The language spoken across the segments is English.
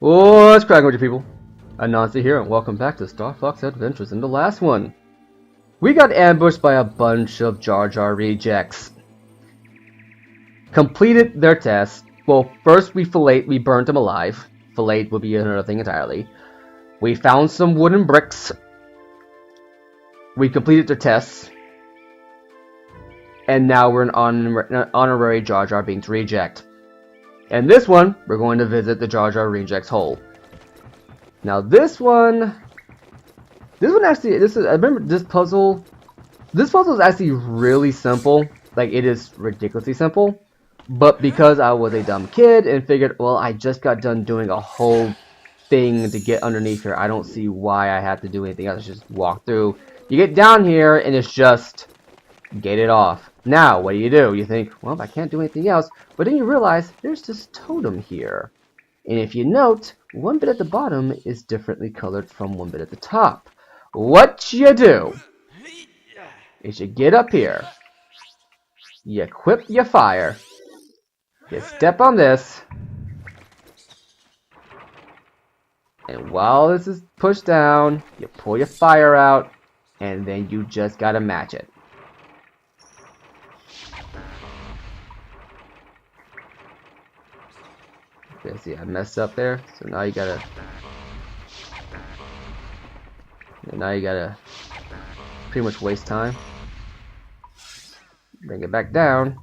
What's cracking with you people? Anansi here, and welcome back to Star Fox Adventures. In the last one, we got ambushed by a bunch of Jar Jar rejects. Completed their test. Well, first we burned them alive. Filleted would be another thing entirely. We found some wooden bricks. We completed their tests. And now we're an honorary Jar Jar Binks reject. And this one, we're going to visit the Jar Jar Reject's hole. Now this one actually, I remember this puzzle. This puzzle is actually really simple. Like, it is ridiculously simple. But because I was a dumb kid and figured, well, I just got done doing a whole thing to get underneath here, I don't see why I have to do anything else. Just walk through. You get down here and it's just get it off. Now, what do? You think, well, I can't do anything else. But then you realize there's this totem here. And if you note, one bit at the bottom is differently colored from one bit at the top. What you do is you get up here. You equip your fire. You step on this. And while this is pushed down, you pull your fire out. And then you just gotta match it. Okay, see, I messed up there, so now you gotta pretty much waste time. Bring it back down.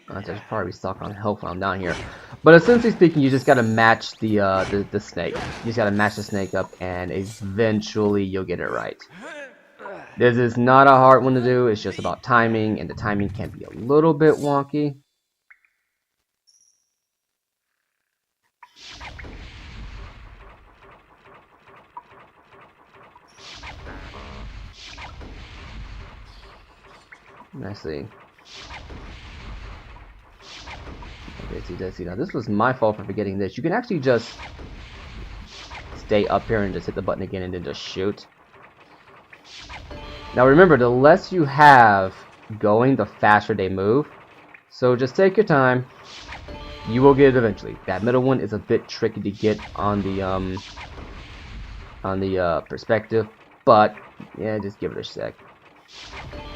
I should probably stock on health while I'm down here. But essentially speaking, you just gotta match the snake. You just gotta match the snake up, and eventually you'll get it right. This is not a hard one to do. It's just about timing, and the timing can be a little bit wonky. Let's see. Okay, see. Now this was my fault for forgetting this. You can actually just stay up here and just hit the button again and then just shoot. Now remember, the less you have going, the faster they move. So just take your time. You will get it eventually. That middle one is a bit tricky to get on the perspective, but yeah, just give it a sec.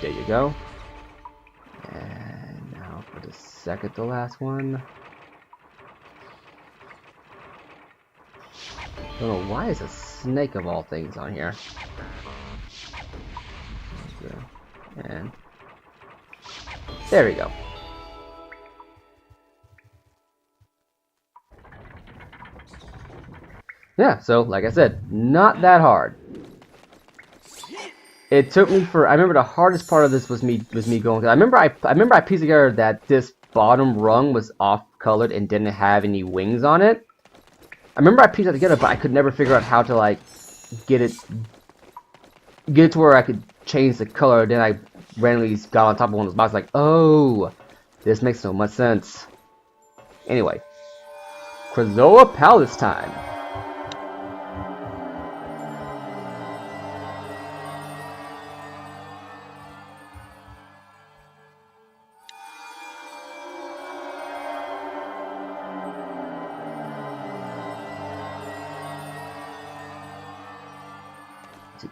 There you go. And now for the second to last one. I don't know why is a snake of all things on here. And there we go. Yeah, so like I said, not that hard. It took me I remember the hardest part of this was me going. I remember I pieced together that this bottom rung was off colored and didn't have any wings on it. I remember I pieced it together, but I could never figure out how to like get it to where I could change the color. Then I randomly got on top of one of those boxes, like, oh, this makes so much sense. Anyway, Krazoa Palace time.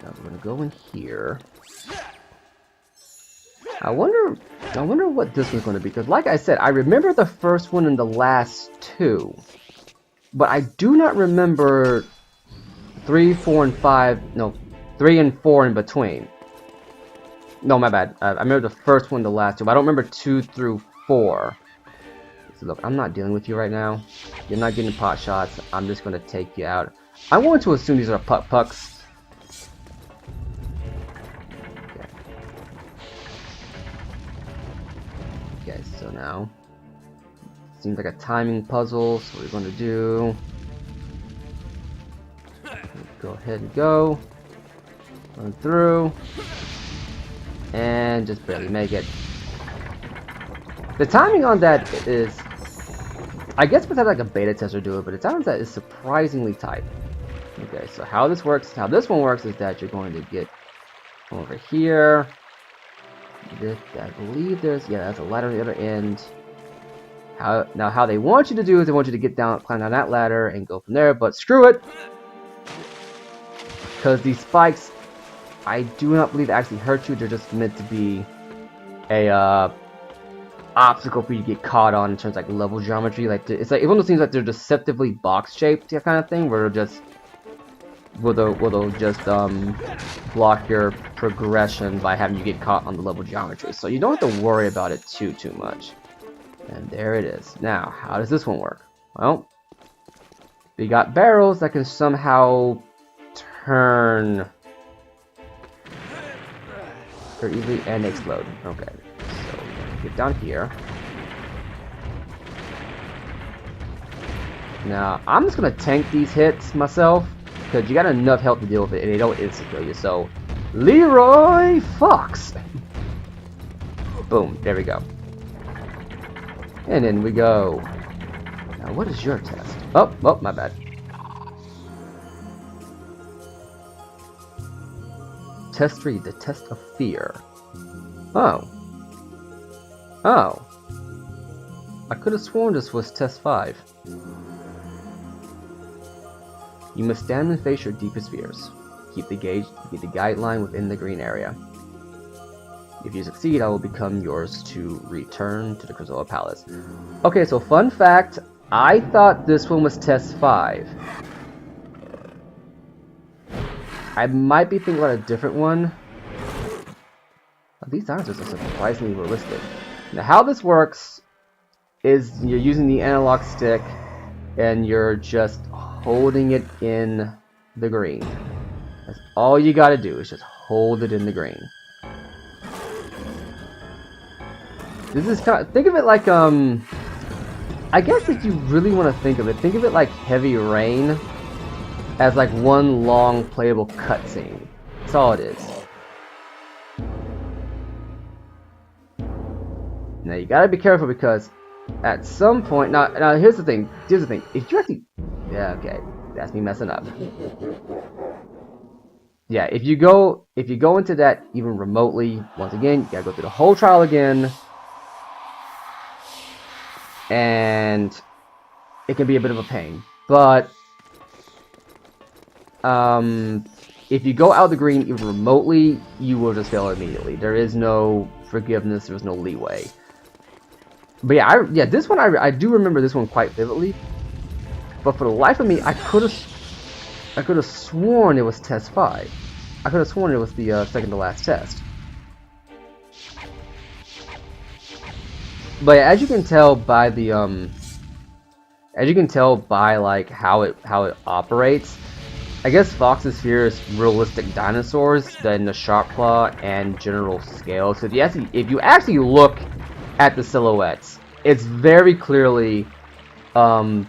Now we're gonna go in here. I wonder what this one's gonna be, because like I said, I remember the first one and the last two, but I do not remember 3, 4, and 5. No, 3 and 4 in between. No, my bad. I remember the first one, the last two, but I don't remember 2 through 4. So look, I'm not dealing with you right now. You're not getting pot shots. I'm just gonna take you out. I'm going to assume these are pucks. Okay, so now seems like a timing puzzle. So what we're going to do, go ahead and go run through and just barely make it. The timing on that is, I guess we'd have like a beta tester do it, but it sounds that is surprisingly tight. Okay, so how this one works is that you're going to get over here. I believe there's a ladder on the other end. How they want you to do is they want you to climb down that ladder and go from there, but screw it! Because these spikes, I do not believe actually hurt you, they're just meant to be a obstacle for you to get caught on in terms of like level geometry. Like it's like one of those things like they're deceptively box shaped kind of thing, where they'll just block your progression by having you get caught on the level geometry. So you don't have to worry about it too much. And there it is. Now, how does this one work? Well, we got barrels that can somehow turn very easily and explode. Okay, so get down here. Now, I'm just gonna tank these hits myself, because you got enough health to deal with it, and they don't instantly kill you. So, Leroy Fox! Boom, there we go. And in we go. Now, what is your test? Oh, my bad. Test 3, the test of fear. Oh. I could have sworn this was test 5. You must stand and face your deepest fears. Keep the guideline within the green area. If you succeed, I will become yours to return to the Krazoa Palace. Okay, so fun fact, I thought this one was test 5. I might be thinking about a different one. These dinosaurs are surprisingly realistic. Now, how this works is you're using the analog stick and you're just holding it in the green. That's all you gotta do, is just hold it in the green. This is kind of, think of it like, I guess if you really want to think of it like Heavy Rain as like one long playable cutscene. That's all it is. Now you gotta be careful, because at some point, now here's the thing, if you actually, yeah, okay, that's me messing up. Yeah, if you go into that even remotely, once again, you gotta go through the whole trial again, and it can be a bit of a pain. But if you go out the green even remotely, you will just fail immediately. There is no forgiveness, there's no leeway. But yeah, this one I do remember this one quite vividly. But for the life of me, I could have sworn it was test 5. I could have sworn it was the second to last test. But yeah, as you can tell by the like how it operates, I guess Fox's fear is realistic dinosaurs than the sharp claw and general scale. So if you actually look at the silhouettes, it's very clearly the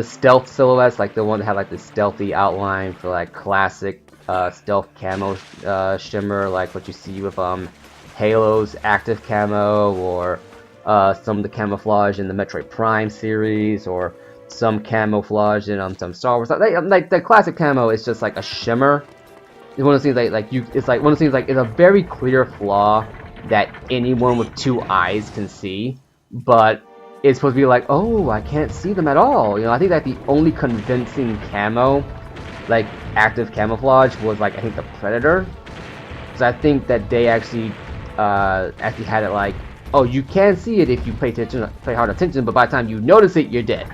stealth silhouettes, like the one that had like the stealthy outline for like classic stealth camo shimmer, like what you see with Halo's active camo, or some of the camouflage in the Metroid Prime series, or some camouflage in some Star Wars. Like the classic camo is just like a shimmer. It's one of those things it's like one of those things like it's a very clear flaw that anyone with 2 eyes can see, but it's supposed to be like, oh, I can't see them at all. You know, I think that the only convincing camo, like active camouflage, was like I think the Predator. So I think that they actually had it like, oh, you can see it if you pay hard attention, but by the time you notice it, you're dead.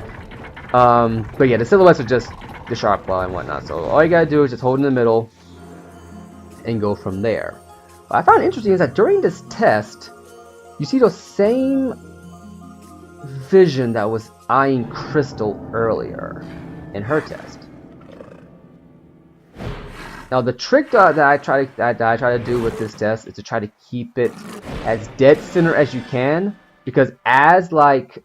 But yeah, the silhouettes are just the sharp claw and whatnot. So all you gotta do is just hold in the middle and go from there. What I found interesting is that during this test, you see those same vision that was eyeing Crystal earlier in her test. Now the trick that I try to do with this test is to try to keep it as dead center as you can, because as like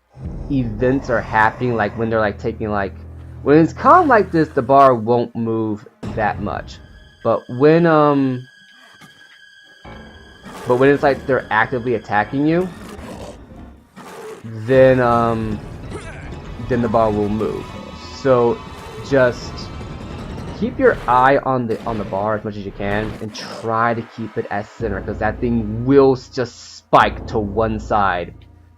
events are happening, like when they're like taking like, when it's calm like this, the bar won't move that much. But when it's like they're actively attacking you, then the bar will move. So just keep your eye on the bar as much as you can, and try to keep it as center, because that thing will just spike to one side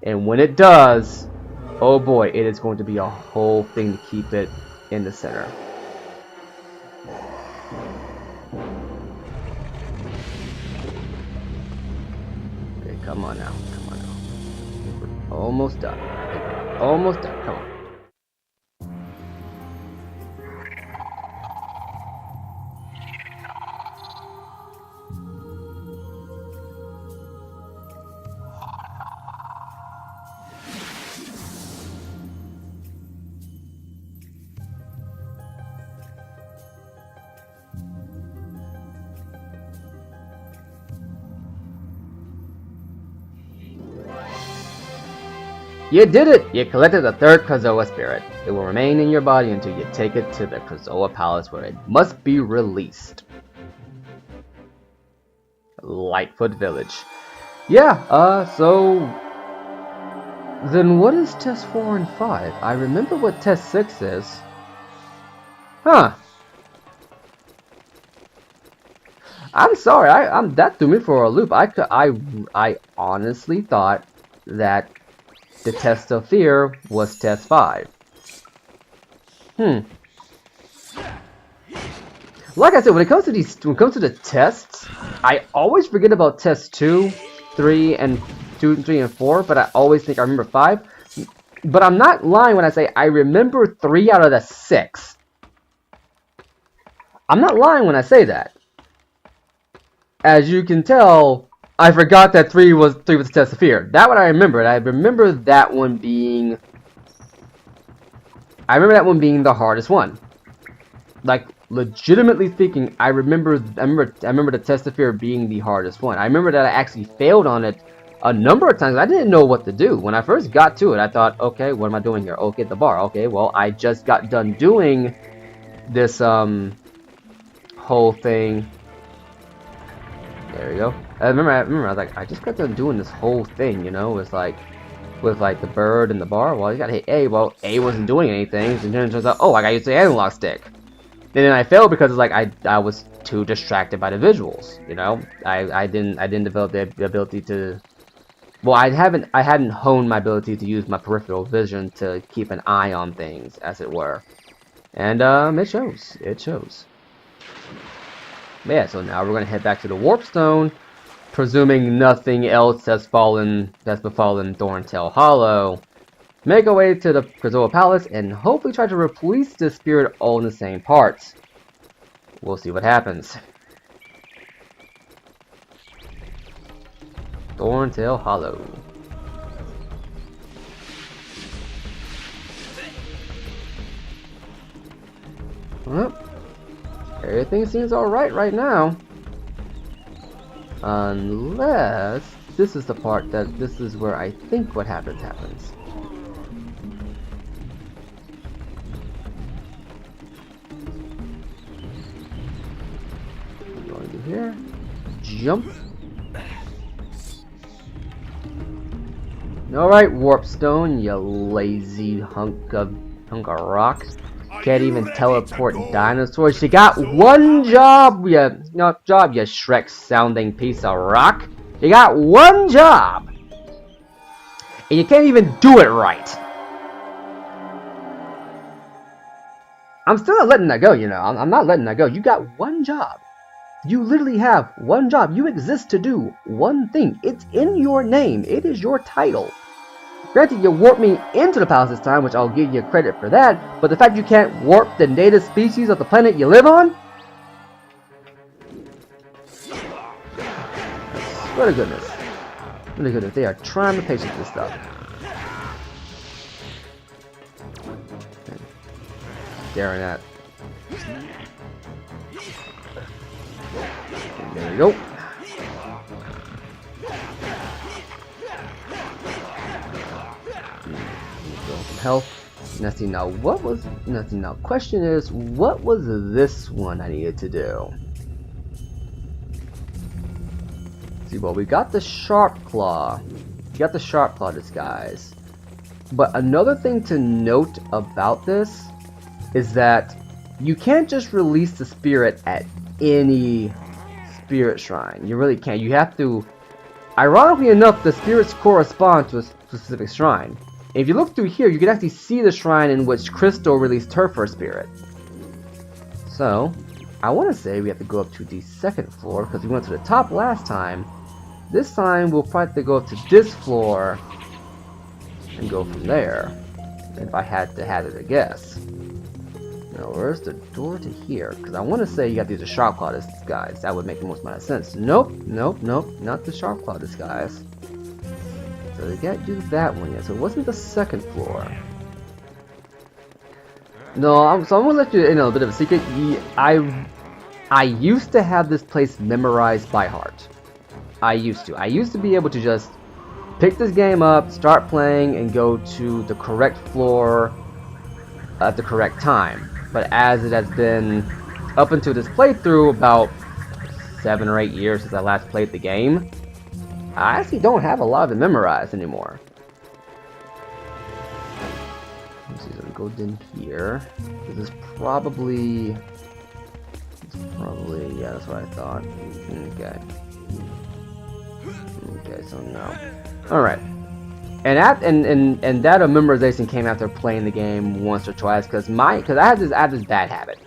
And when it does, oh boy, it is going to be a whole thing to keep it in the center. Okay, come on now. Come on now. We're almost done. Almost done. Come on. You did it! You collected the third Krazoa spirit. It will remain in your body until you take it to the Krazoa Palace where it must be released. Lightfoot Village. Yeah, so... then what is test 4 and 5? I remember what test 6 is. Huh. I'm sorry, that threw me for a loop. I honestly thought that the test of fear was test 5. Like I said, when it comes to the tests, I always forget about test 2, 3, and 4, but I always think I remember 5. But I'm not lying when I say I remember 3 out of the 6. I'm not lying when I say that. As you can tell, I forgot that 3 was the test of fear. That one I remembered. I remember that one being the hardest one. Like, legitimately speaking, I remember the test of fear being the hardest one. I remember that I actually failed on it a number of times. I didn't know what to do. When I first got to it, I thought, okay, what am I doing here? Okay, the bar. Okay, well, I just got done doing this whole thing. There we go. I remember I was like, I just got done doing this whole thing, you know, with the bird and the bar. Well, you gotta hit A. Well, A wasn't doing anything, and then it turns out, oh, I gotta use the analog stick. And then I failed because it's like I was too distracted by the visuals, you know. I didn't develop the ability to. Well, I hadn't honed my ability to use my peripheral vision to keep an eye on things, as it were. And it shows. It shows. But yeah, so now we're gonna head back to the Warp Stone, presuming nothing else has befallen Thorntail Hollow. Make our way to the Krazoa Palace and hopefully try to replace the spirit all in the same parts. We'll see what happens. Thorntail Hollow. Well, everything seems alright right now. Unless this is the part this is where I think what happens. Going to here. Jump. Alright, Warpstone, you lazy hunk of rock. Can't even teleport dinosaurs. You got one job, you Shrek sounding piece of rock. You got one job. And you can't even do it right. I'm still not letting that go, you know. I'm not letting that go. You got one job. You literally have one job. You exist to do one thing. It's in your name. It is your title. Granted, you warped me into the palace this time, which I'll give you credit for that, but the fact you can't warp the native species of the planet you live on? What a goodness. What a goodness. They are trying to patience this stuff. Staring at. And there we go. Health. Nothing now. Nothing now. Question is, what was this one I needed to do? See, well, we got the Sharp Claw. We got the Sharp Claw disguise. But another thing to note about this is that you can't just release the spirit at any spirit shrine. You really can't. You have to Ironically enough, the spirits correspond to a specific shrine. If you look through here, you can actually see the shrine in which Crystal released her first spirit. So, I want to say we have to go up to the second floor, because we went to the top last time. This time, we'll probably have to go up to this floor, and go from there, if I had to hazard a guess. Now, where's the door to here? Because I want to say you got to use a sharp claw disguise. That would make the most amount of sense. Nope, nope, nope, not the sharp claw disguise. So they can't do that one yet. So it wasn't the second floor. No, so I'm gonna let you in a bit of a secret. I used to have this place memorized by heart. I used to be able to just pick this game up, start playing, and go to the correct floor at the correct time. But as it has been up until this playthrough, about 7 or 8 years since I last played the game, I actually don't have a lot of it memorized anymore. Let's see, so we go in here. This is probably, yeah, that's what I thought. Okay. Okay, so no. Alright. And that memorization came after playing the game once or twice, because I have this bad habit.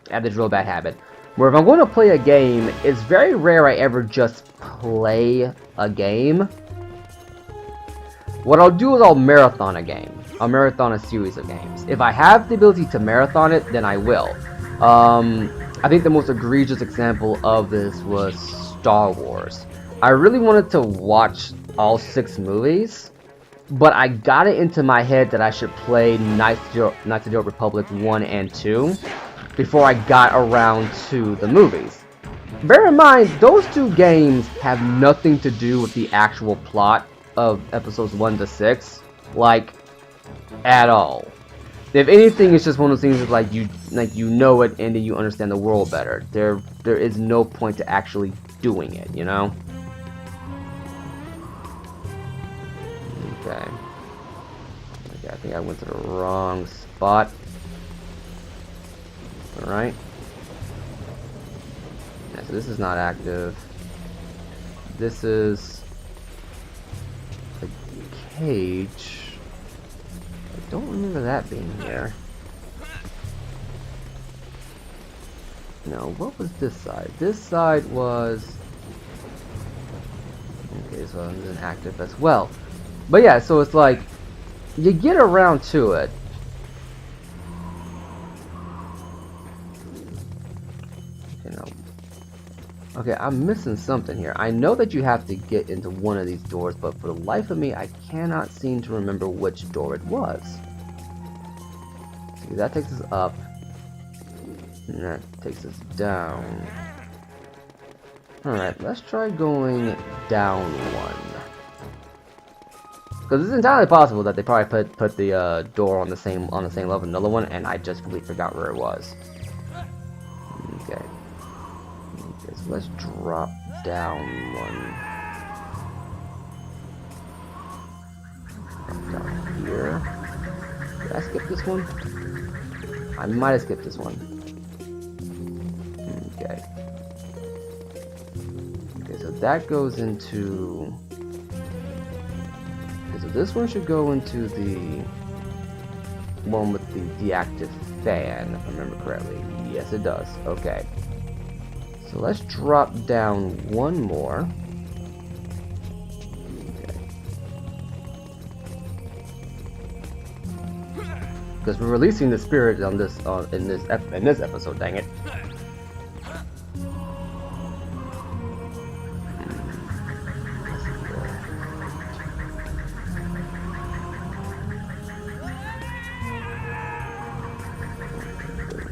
I have this real bad habit. Where if I'm going to play a game, it's very rare I ever just play a game. What I'll do is I'll marathon a game. I'll marathon a series of games. If I have the ability to marathon it, then I will. I think the most egregious example of this was Star Wars. I really wanted to watch all 6 movies, but I got it into my head that I should play Knights of the Old Republic 1 and 2 before I got around to the movies. Bear in mind, those 2 games have nothing to do with the actual plot of episodes 1 to 6, like, at all. If anything, it's just one of those things like you know it and then you understand the world better. There is no point to actually doing it, you know? Okay, I think I went to the wrong spot. Alright. Yeah, so this is not active. This is a cage. I don't remember that being here. No, what was this side? This side was... Okay, so it isn't active as well. But yeah, so it's like, you get around to it. You know. Okay, I'm missing something here. I know that you have to get into one of these doors, but for the life of me, I cannot seem to remember which door it was. See, that takes us up. And that takes us down. Alright, let's try going down one. Because it's entirely possible that they probably put the door on the same level as another one, and I just completely forgot where it was. Okay. Okay, so let's drop down one. Drop down here. Did I skip this one? I might have skipped this one. Okay. Okay, so that goes into... So this one should go into the one with the deactive fan, if I remember correctly. Yes, it does. Okay. So let's drop down one more. Okay. Because we're releasing the spirit on this in this episode. Dang it.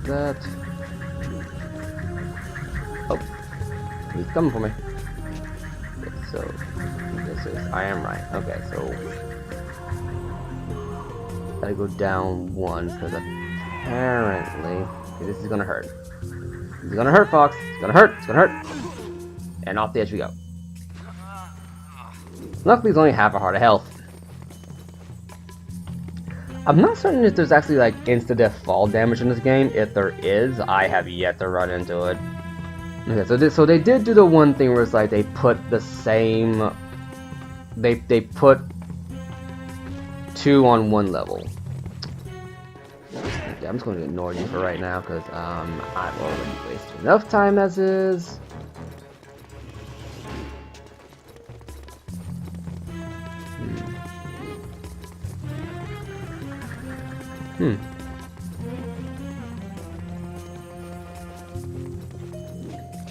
That. Oh, he's coming for me. Okay, so this is. I am right. Okay, so gotta go down one because apparently okay, this is gonna hurt. This is gonna hurt, Fox. It's gonna hurt. It's gonna hurt. And off the edge we go. Luckily, it's only half a heart of health. I'm not certain if there's actually like insta-death fall damage in this game. If there is, I have yet to run into it. Okay, so they did do the one thing where it's like they put the same they put 2 on 1 level. Yeah, I'm just going to ignore you for right now because I've already wasted enough time as is.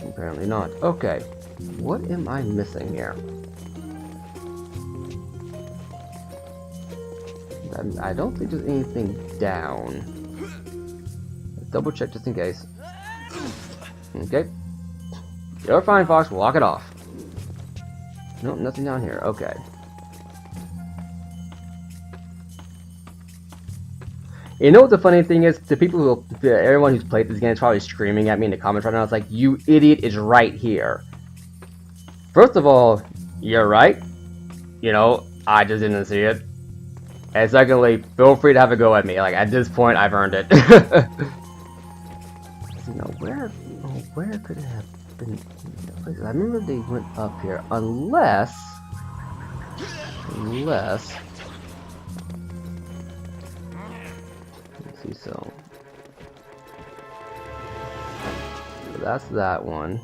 Apparently not. Okay. What am I missing here? I don't think there's anything down. Let's double check just in case. Okay. You're fine, Fox. Walk it off. Nope, nothing down here. Okay. You know what the funny thing is? The people who, everyone who's played this game is probably screaming at me in the comments right now. It's like, you idiot, it's right here. First of all, you're right. You know, I just didn't see it. And secondly, feel free to have a go at me. Like, at this point, I've earned it. You know, where could it have been? I remember they went up here, unless. Let's see, so that's that one.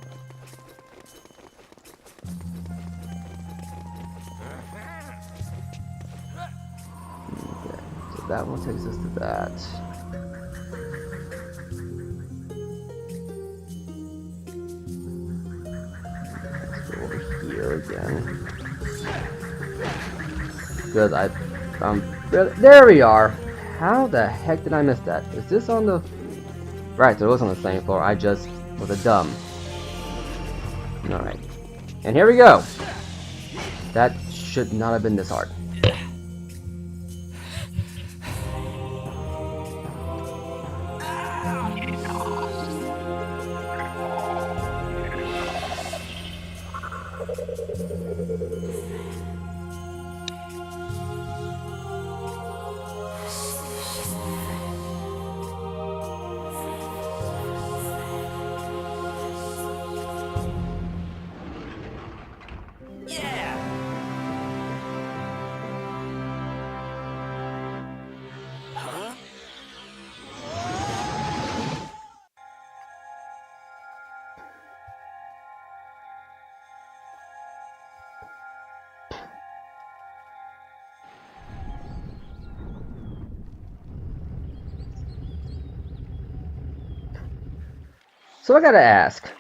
Okay, so that one takes us to that. Let's go over here again. Because there we are. How the heck did I miss that? Is this on the... Right, so it was on the same floor. I just was a dumb. Alright. And here we go. That should not have been this hard. So I gotta ask.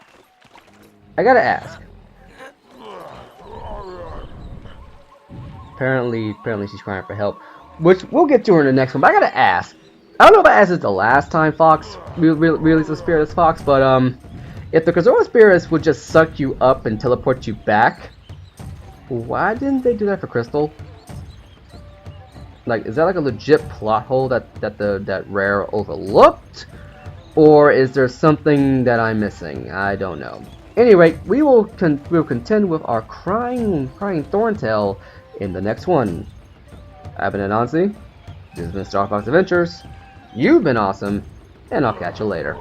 Apparently she's crying for help, which we'll get to her in the next one. But I gotta ask. I don't know if I asked this the last time Fox released the Spiritus Fox, but if the Krazoa Spirits would just suck you up and teleport you back, why didn't they do that for Crystal? Like, is that like a legit plot hole that Rare overlooked? Or is there something that I'm missing? I don't know. Anyway, we'll contend with our crying Thorntail in the next one. I've been Anansi. This has been Star Fox Adventures. You've been awesome, and I'll catch you later.